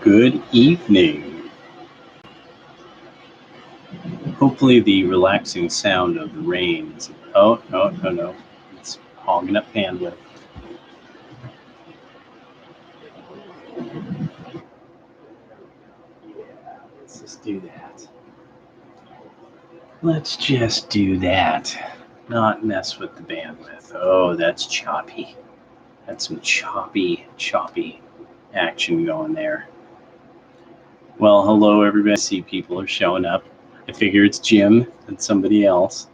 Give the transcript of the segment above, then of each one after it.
Good evening. Hopefully the relaxing sound of the rain is... Oh, no. It's hogging up bandwidth. Yeah, let's just do that. Let's just do that. Not mess with the bandwidth. Oh, that's choppy. That's some choppy action going there. Well, hello everybody. I see people are showing up. I figure it's Jim and somebody else.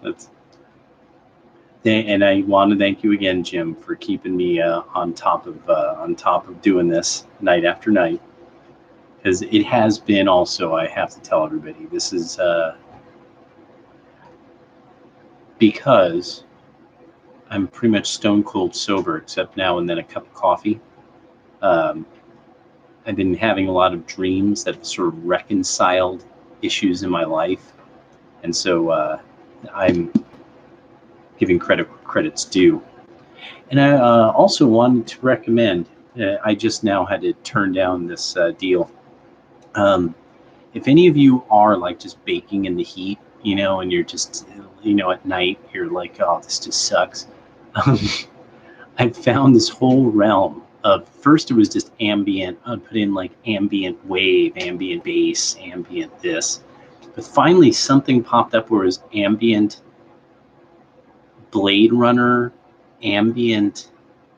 And I want to thank you again, Jim, for keeping me on top of doing this night after night. Because it has been also, I have to tell everybody, this is because I'm pretty much stone cold sober, except now and then a cup of coffee. I've been having a lot of dreams that have sort of reconciled issues in my life. And so I'm giving credit's due. And I also wanted to recommend, I just now had to turn down this deal. If any of you are like just baking in the heat, and you're just, at night, you're like, oh, this just sucks. I found this whole realm of, first it was just ambient. I'd put in like ambient wave, ambient bass, ambient this. But finally something popped up where it was ambient Blade Runner, ambient,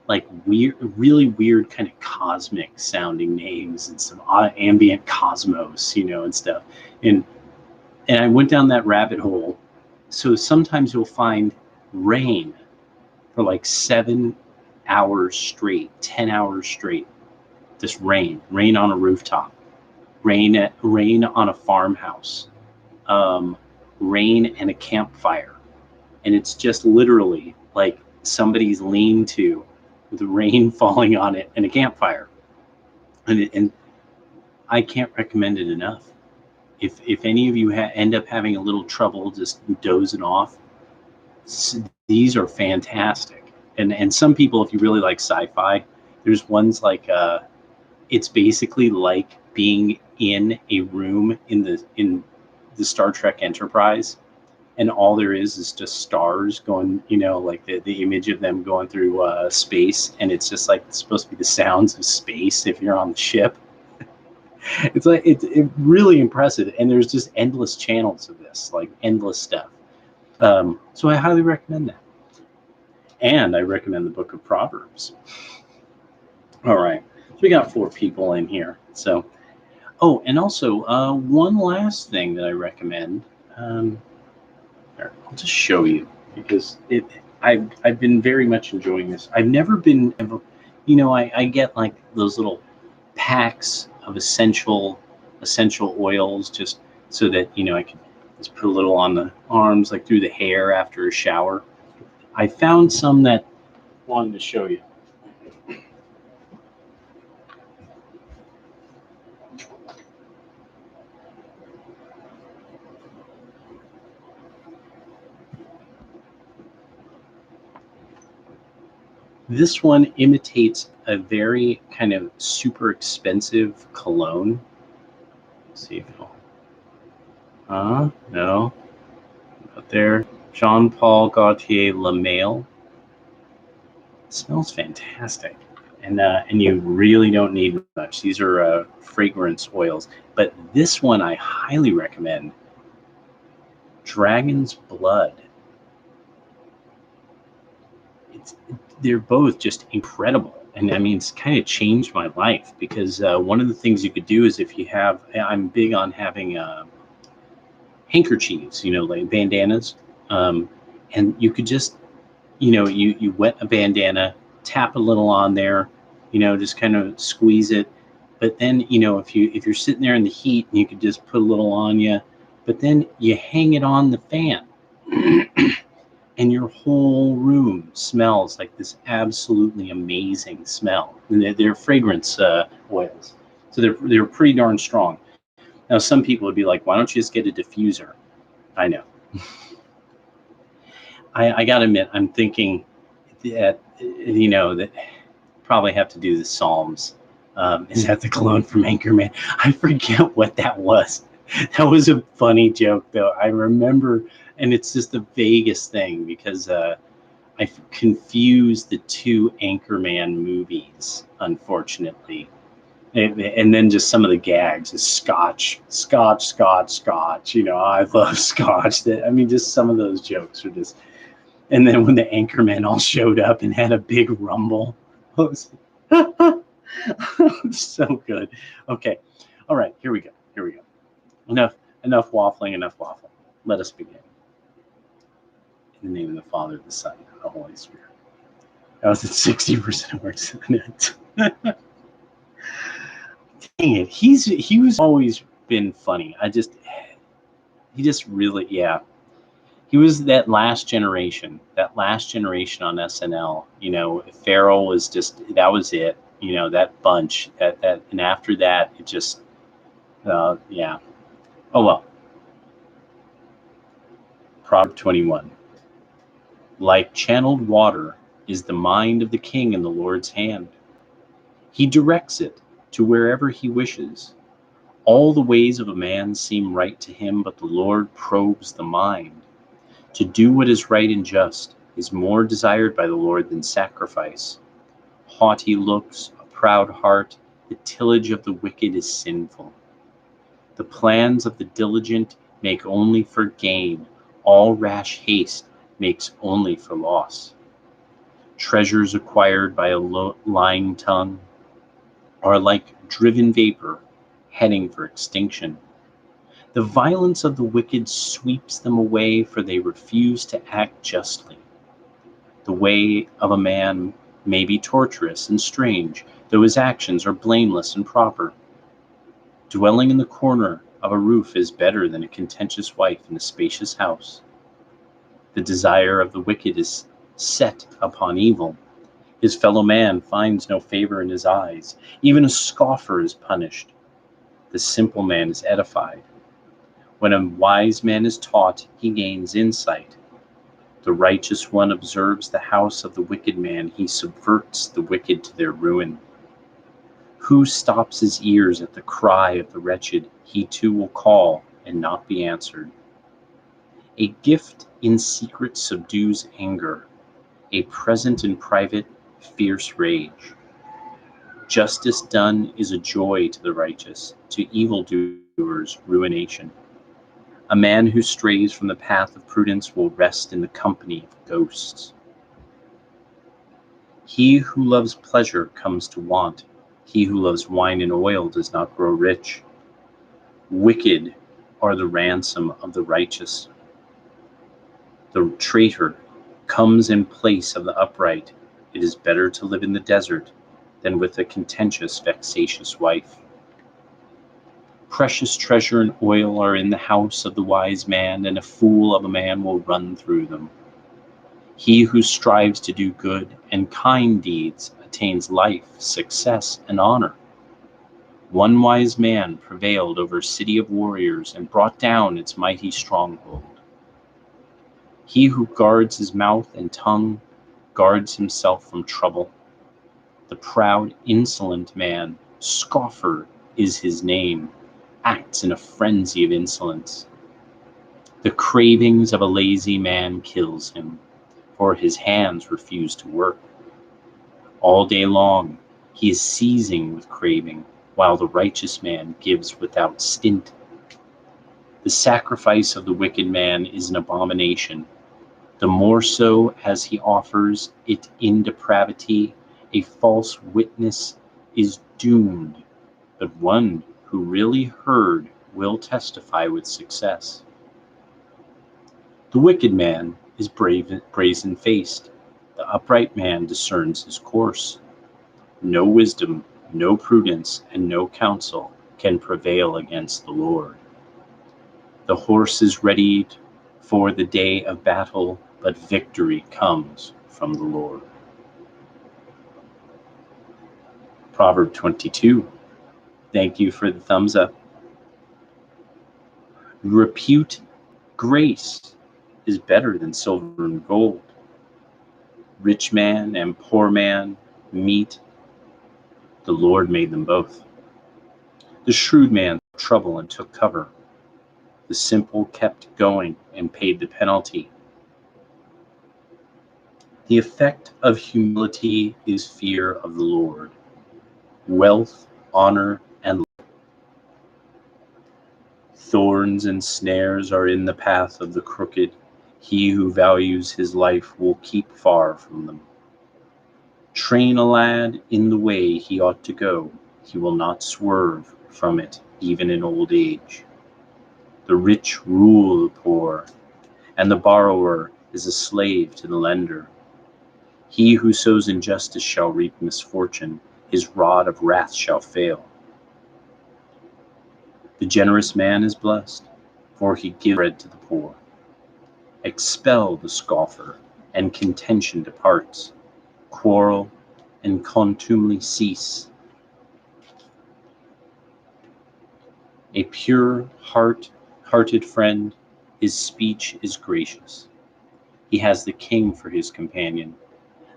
like weird, really weird kind of cosmic sounding names and some ambient cosmos, and stuff. And I went down that rabbit hole. So sometimes you'll find rain for like 7 hours straight, 10 hours straight. Just rain on a rooftop, rain on a farmhouse, rain and a campfire. And it's just literally like somebody's lean-to with rain falling on it and a campfire. And I can't recommend it enough. If any of you end up having a little trouble just dozing off, these are fantastic. And some people, if you really like sci-fi, there's ones like it's basically like being in a room in the Star Trek Enterprise, and all there is just stars going, like the image of them going through space, and it's just like it's supposed to be the sounds of space if you're on the ship. It's like it's really impressive, and there's just endless channels of this, like endless stuff. So I highly recommend that. And I recommend the book of Proverbs. All right. So we got 4 people in here. So, oh, and also one last thing that I recommend. Here, I'll just show you because I've been very much enjoying this. I've never been, I get like those little packs of essential oils just so that, I can just put a little on the arms, like through the hair after a shower. I found some that I wanted to show you. This one imitates a very kind of super expensive cologne. Let's see if it'll... no. Out there. Jean Paul Gaultier La Male. It smells fantastic. And you really don't need much. These are fragrance oils. But this one I highly recommend. Dragon's Blood. They're both just incredible. And I mean, it's kind of changed my life because one of the things you could do is if you have, I'm big on having handkerchiefs, like bandanas. And you could just, you wet a bandana, tap a little on there, just kind of squeeze it. But then, if you're sitting there in the heat, you could just put a little on you, but then you hang it on the fan. And your whole room smells like this absolutely amazing smell. And they're fragrance oils, so they're pretty darn strong. Now, some people would be like, "Why don't you just get a diffuser?" I know. I gotta admit, I'm thinking that that probably have to do the Psalms Is that the clone from Anchorman? I forget what that was. That was a funny joke, though. I remember, and it's just the vaguest thing because I confused the two Anchorman movies, unfortunately. And then just some of the gags is scotch, scotch, scotch, scotch. I love scotch. I mean, just some of those jokes are just. And then when the Anchorman all showed up and had a big rumble, it was so good. Okay, all right, here we go. Enough waffling. Enough waffle. Let us begin. In the name of the Father, the Son, and the Holy Spirit. I was at 60% words in it. Dang it. He was always been funny. He just really, yeah. He was that last generation on SNL. Farrell was that was it. That bunch. And after that, it just, yeah. Oh well. Proverbs 21. Like channeled water is the mind of the king in the Lord's hand. He directs it to wherever he wishes. All the ways of a man seem right to him, but the Lord probes the mind. To do what is right and just is more desired by the Lord than sacrifice. Haughty looks, a proud heart, the tillage of the wicked is sinful. The plans of the diligent make only for gain. All rash haste makes only for loss. Treasures acquired by a lying tongue are like driven vapor heading for extinction. The violence of the wicked sweeps them away, for they refuse to act justly. The way of a man may be tortuous and strange, though his actions are blameless and proper. Dwelling in the corner of a roof is better than a contentious wife in a spacious house. The desire of the wicked is set upon evil. His fellow man finds no favor in his eyes. Even a scoffer is punished. The simple man is edified. When a wise man is taught, he gains insight. The righteous one observes the house of the wicked man. He subverts the wicked to their ruin. Who stops his ears at the cry of the wretched? He too will call and not be answered. A gift in secret subdues anger. A present in private, fierce rage. Justice done is a joy to the righteous, to evildoers ruination. A man who strays from the path of prudence will rest in the company of ghosts. He who loves pleasure comes to want. He who loves wine and oil does not grow rich. Wicked are the ransom of the righteous. The traitor comes in place of the upright. It is better to live in the desert than with a contentious, vexatious wife. Precious treasure and oil are in the house of the wise man, and a fool of a man will run through them. He who strives to do good and kind deeds attains life, success, and honor. One wise man prevailed over a city of warriors and brought down its mighty stronghold. He who guards his mouth and tongue guards himself from trouble. The proud, insolent man, scoffer is his name, acts in a frenzy of insolence. The cravings of a lazy man kills him, for his hands refuse to work. All day long he is seizing with craving, while the righteous man gives without stint. The sacrifice of the wicked man is an abomination, the more so as he offers it in depravity. A false witness is doomed, but one who really heard will testify with success. The wicked man is brazen-faced. The upright man discerns his course. No wisdom, no prudence, and no counsel can prevail against the Lord. The horse is ready for the day of battle, but victory comes from the Lord. Proverb 22. Thank you for the thumbs up. Repute grace is better than silver and gold. Rich man and poor man meet. The Lord made them both. The shrewd man took trouble and took cover. The simple kept going and paid the penalty. The effect of humility is fear of the Lord. Wealth, honor, and thorns and snares are in the path of the crooked. He who values his life will keep far from them. Train a lad in the way he ought to go. He will not swerve from it, even in old age. The rich rule the poor, and the borrower is a slave to the lender. He who sows injustice shall reap misfortune. His rod of wrath shall fail. The generous man is blessed, for he gives bread to the poor. Expel the scoffer, and contention departs. Quarrel and contumely cease. A pure-hearted friend, his speech is gracious. He has the king for his companion.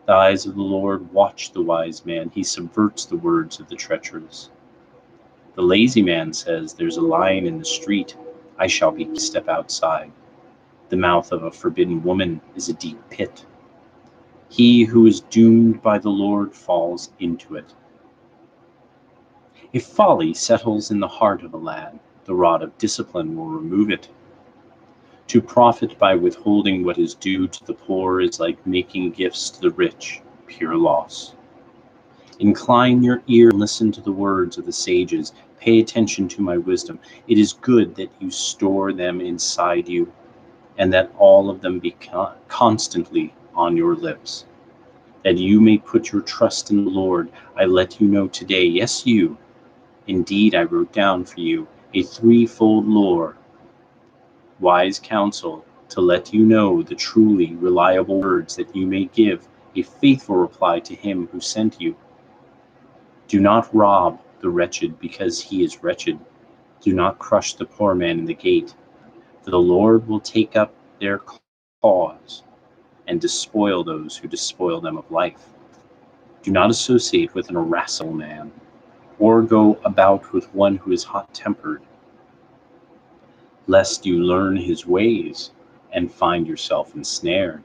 The eyes of the Lord watch the wise man. He subverts the words of the treacherous. The lazy man says, "There's a lion in the street. I shall step outside." The mouth of a forbidden woman is a deep pit. He who is doomed by the Lord falls into it. If folly settles in the heart of a lad, the rod of discipline will remove it. To profit by withholding what is due to the poor is like making gifts to the rich, pure loss. Incline your ear and listen to the words of the sages. Pay attention to my wisdom. It is good that you store them inside you, and that all of them be constantly on your lips. That you may put your trust in the Lord, I let you know today, yes, you. Indeed, I wrote down for you a threefold lore, wise counsel, to let you know the truly reliable words, that you may give a faithful reply to him who sent you. Do not rob the wretched because he is wretched. Do not crush the poor man in the gate, for the Lord will take up their cause and despoil those who despoil them of life. Do not associate with an irascible man, or go about with one who is hot-tempered, lest you learn his ways and find yourself ensnared.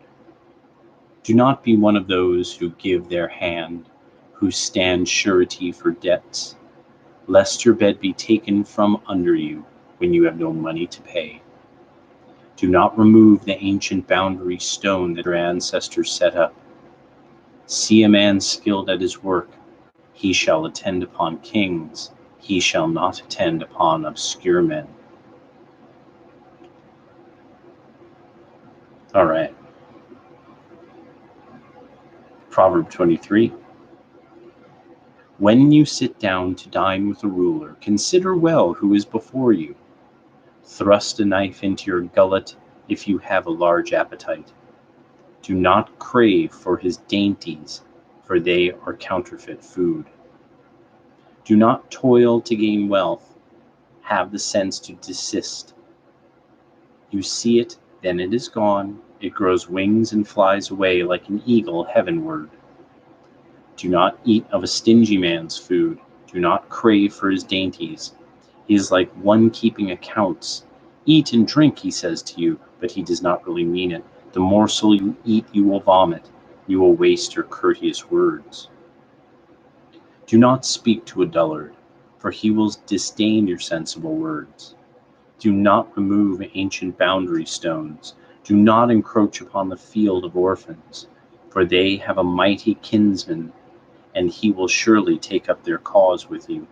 Do not be one of those who give their hand, who stand surety for debts, lest your bed be taken from under you when you have no money to pay. Do not remove the ancient boundary stone that your ancestors set up. See a man skilled at his work. He shall attend upon kings. He shall not attend upon obscure men. All right. Proverb 23. When you sit down to dine with a ruler, consider well who is before you. Thrust a knife into your gullet if you have a large appetite. Do not crave for his dainties, for they are counterfeit food. Do not toil to gain wealth. Have the sense to desist. You see it, then it is gone. It grows wings and flies away like an eagle heavenward. Do not eat of a stingy man's food. Do not crave for his dainties. He is like one keeping accounts. Eat and drink, he says to you, but he does not really mean it. The morsel you eat, you will vomit. You will waste your courteous words. Do not speak to a dullard, for he will disdain your sensible words. Do not remove ancient boundary stones. Do not encroach upon the field of orphans, for they have a mighty kinsman, and he will surely take up their cause with you.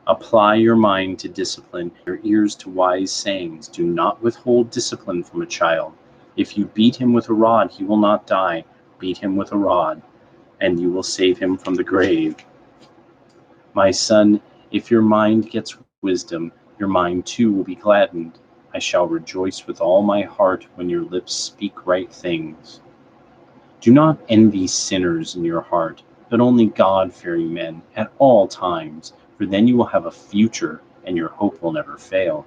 Apply your mind to discipline, your ears to wise sayings. Do not withhold discipline from a child. If you beat him with a rod, he will not die. Beat him with a rod, and you will save him from the grave. My son, if your mind gets wisdom, your mind too will be gladdened. I shall rejoice with all my heart when your lips speak right things. Do not envy sinners in your heart, but only God-fearing men at all times, for then you will have a future and your hope will never fail.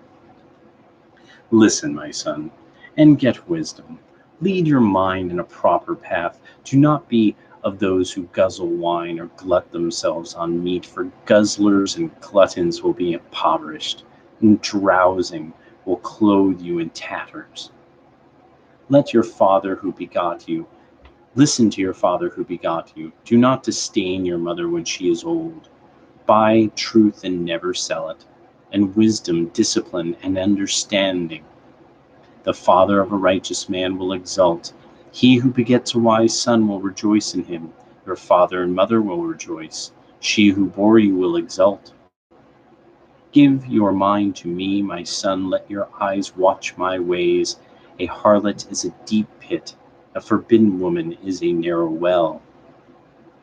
Listen, my son, and get wisdom. Lead your mind in a proper path. Do not be of those who guzzle wine or glut themselves on meat, for guzzlers and gluttons will be impoverished, and drowsing will clothe you in tatters. Let your father who begot you Listen to your father who begot you. Do not disdain your mother when she is old. Buy truth and never sell it, and wisdom, discipline, and understanding. The father of a righteous man will exult. He who begets a wise son will rejoice in him. Your father and mother will rejoice. She who bore you will exult. Give your mind to me, my son. Let your eyes watch my ways. A harlot is a deep pit. A forbidden woman is a narrow well.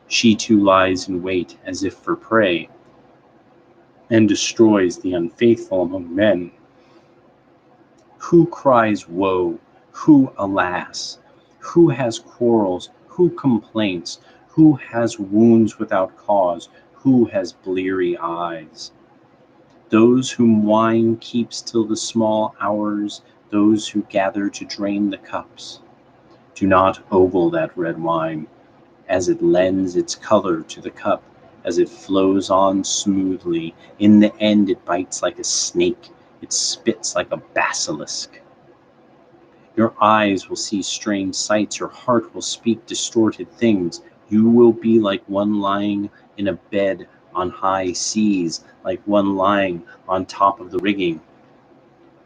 She too lies in wait as if for prey, and destroys the unfaithful among men. Who cries woe? Who alas? Who has quarrels? Who complaints? Who has wounds without cause? Who has bleary eyes? Those whom wine keeps till the small hours, those who gather to drain the cups. Do not ogle that red wine, as it lends its color to the cup, as it flows on smoothly. In the end it bites like a snake, it spits like a basilisk. Your eyes will see strange sights, your heart will speak distorted things. You will be like one lying in a bed on high seas, like one lying on top of the rigging.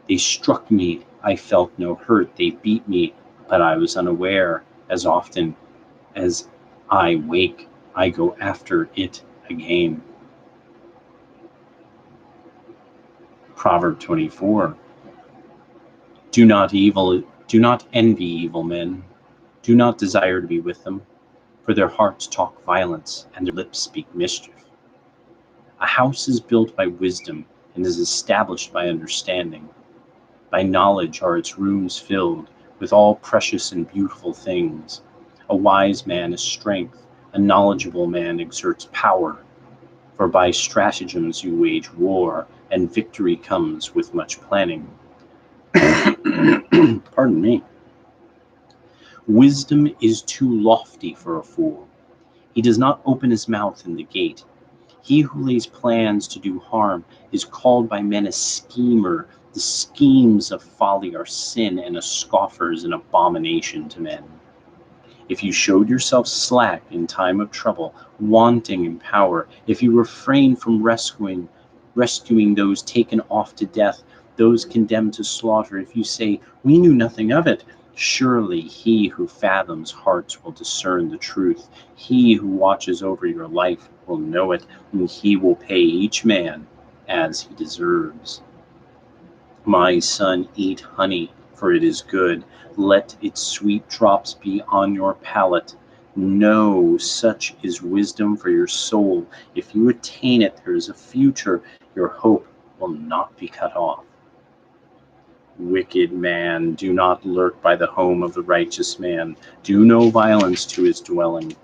They struck me, I felt no hurt. They beat me, but I was unaware. As often as I wake, I go after it again. Proverb 24. Do not envy evil men. Do not desire to be with them, for their hearts talk violence and their lips speak mischief. A house is built by wisdom and is established by understanding. By knowledge are its rooms filled with all precious and beautiful things. A wise man is strength, a knowledgeable man exerts power. For by stratagems you wage war, and victory comes with much planning. Pardon me. Wisdom is too lofty for a fool. He does not open his mouth in the gate. He who lays plans to do harm is called by men a schemer. The schemes of folly are sin, and a scoffer is an abomination to men. If you showed yourself slack in time of trouble, wanting in power, if you refrain from rescuing those taken off to death, those condemned to slaughter, if you say, "We knew nothing of it," surely he who fathoms hearts will discern the truth. He who watches over your life will know it, and he will pay each man as he deserves. My son, eat honey, for it is good. Let its sweet drops be on your palate. No, such is wisdom for your soul. If you attain it, there is a future. Your hope will not be cut off. Wicked man, do not lurk by the home of the righteous man. Do no violence to his dwelling.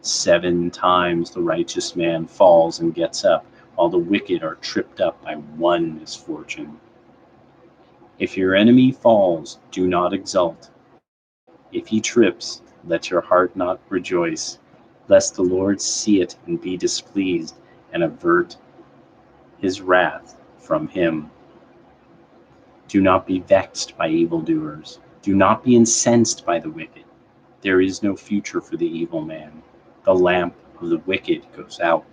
7 times the righteous man falls and gets up, while the wicked are tripped up by one misfortune. If your enemy falls, do not exult. If he trips, let your heart not rejoice, lest the Lord see it and be displeased, and avert his wrath from him. Do not be vexed by evildoers. Do not be incensed by the wicked. There is no future for the evil man. The lamp of the wicked goes out.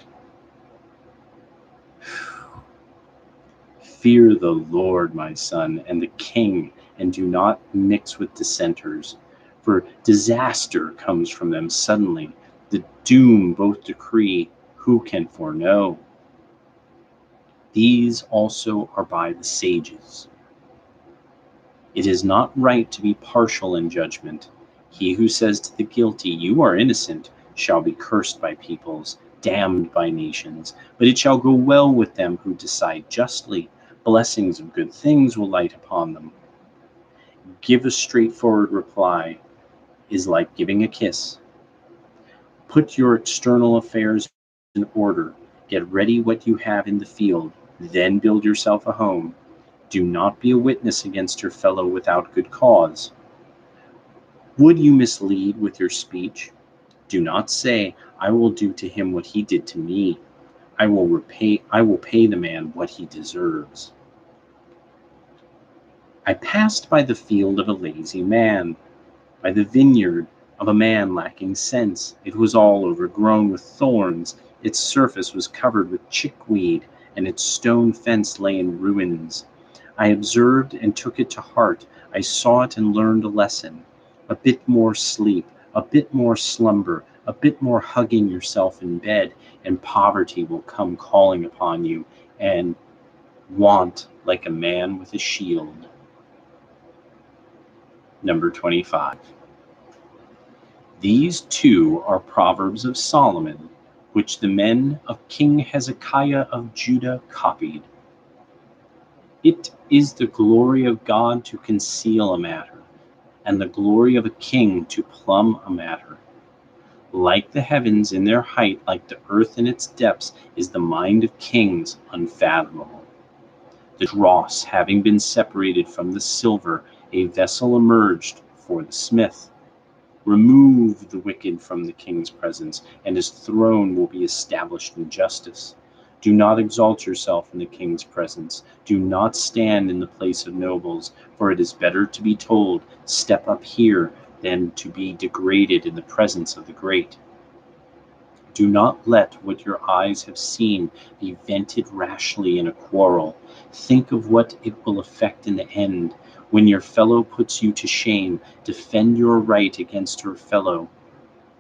Fear the Lord, my son, and the king, and do not mix with dissenters, for disaster comes from them suddenly. The doom both decree, who can foreknow? These also are by the sages. It is not right to be partial in judgment. He who says to the guilty, "You are innocent," shall be cursed by peoples, damned by nations. But it shall go well with them who decide justly. Blessings of good things will light upon them. Give a straightforward reply is like giving a kiss. Put your external affairs in order. Get ready what you have in the field. Then build yourself a home. Do not be a witness against your fellow without good cause. Would you mislead with your speech? Do not say, I will do to him what he did to me. I will pay the man what he deserves. I passed by the field of a lazy man, by the vineyard of a man lacking sense. It was all overgrown with thorns, its surface was covered with chickweed, and its stone fence lay in ruins. I observed and took it to heart. I saw it and learned a lesson. A bit more sleep, a bit more slumber, a bit more hugging yourself in bed, and poverty will come calling upon you, and want like a man with a shield. Number 25. These two are Proverbs of Solomon, which the men of King Hezekiah of Judah copied. It is the glory of God to conceal a matter, and the glory of a king to plumb a matter. Like the heavens in their height, like the earth in its depths, is the mind of kings unfathomable. The dross having been separated from the silver, a vessel emerged for the smith. Remove the wicked from the king's presence, and his throne will be established in justice. Do not exalt yourself in the king's presence. Do not stand in the place of nobles, for it is better to be told, step up here, than to be degraded in the presence of the great. Do not let what your eyes have seen be vented rashly in a quarrel. Think of what it will effect in the end. When your fellow puts you to shame, defend your right against your fellow.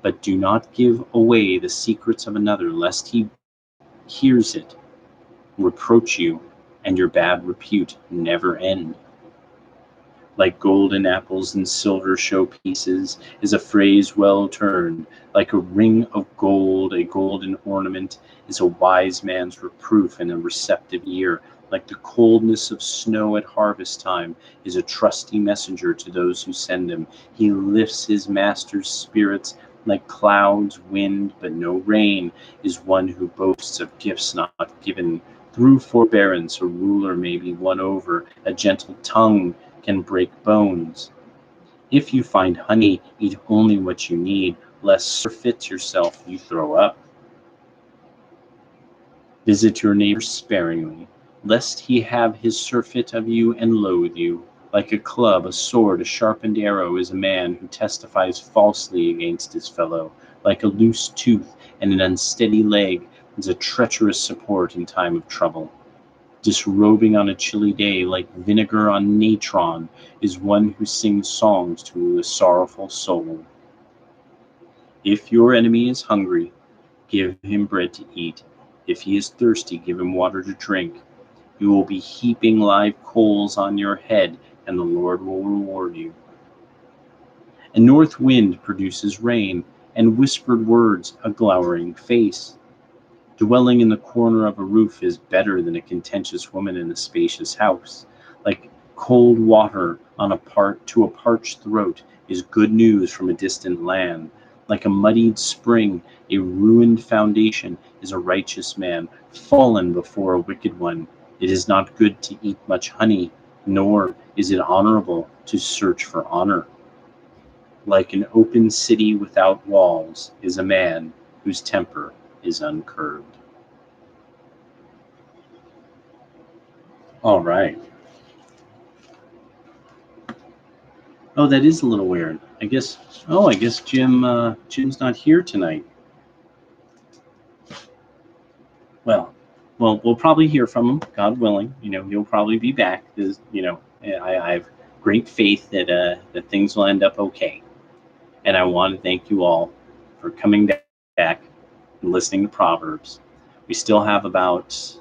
But do not give away the secrets of another, lest he hears it, reproach you, and your bad repute never end. Like golden apples and silver showpieces is a phrase well turned. Like a ring of gold, a golden ornament is a wise man's reproof in a receptive ear. Like the coldness of snow at harvest time is a trusty messenger to those who send him. He lifts his master's spirits like clouds, wind, but no rain, is one who boasts of gifts not given. Through forbearance a ruler may be won over, a gentle tongue can break bones. If you find honey, eat only what you need, lest surfeit yourself you throw up. Visit your neighbor sparingly, lest he have his surfeit of you and loathe you. Like a club, a sword, a sharpened arrow is a man who testifies falsely against his fellow. Like a loose tooth and an unsteady leg is a treacherous support in time of trouble. Disrobing on a chilly day, like vinegar on natron, is one who sings songs to a sorrowful soul. If your enemy is hungry, give him bread to eat. If he is thirsty, give him water to drink. You will be heaping live coals on your head, and the Lord will reward you. A north wind produces rain, and whispered words a glowering face. Dwelling in the corner of a roof is better than a contentious woman in a spacious house. Like cold water to a parched throat is good news from a distant land. Like a muddied spring, a ruined foundation is a righteous man, fallen before a wicked one. It is not good to eat much honey, nor is it honorable to search for honor. Like an open city without walls is a man whose temper is uncurbed. All right. Oh, that is a little weird. I guess Jim's not here tonight. Well, we'll probably hear from him, God willing. He'll probably be back. I have great faith that things will end up okay. And I want to thank you all for coming back and listening to Proverbs. We still have about,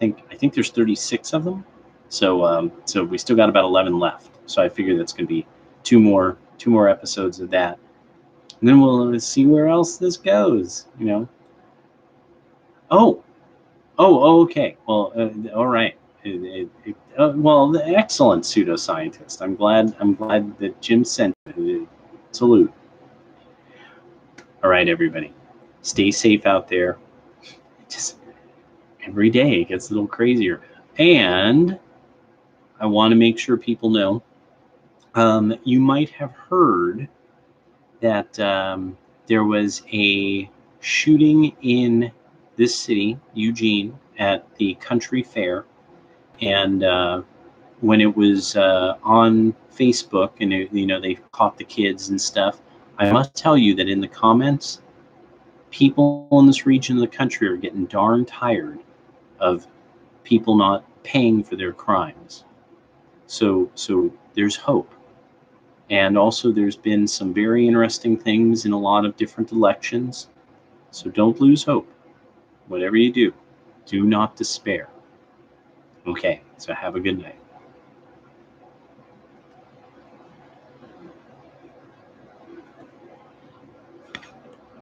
I think there's 36 of them. So we still got about 11 left. So I figure that's going to be two more episodes of that. And then we'll see where else this goes, Oh, okay. Well, all right. Well, excellent pseudoscientist. I'm glad that Jim sent it. Salute. All right, everybody. Stay safe out there. Just every day it gets a little crazier. And I want to make sure people know, you might have heard that there was a shooting in this city, Eugene, at the country fair. And when it was on Facebook and they caught the kids and stuff, I must tell you that in the comments, people in this region of the country are getting darn tired of people not paying for their crimes. So there's hope. And also there's been some very interesting things in a lot of different elections. So don't lose hope. Whatever you do not despair. Okay, so have a good night.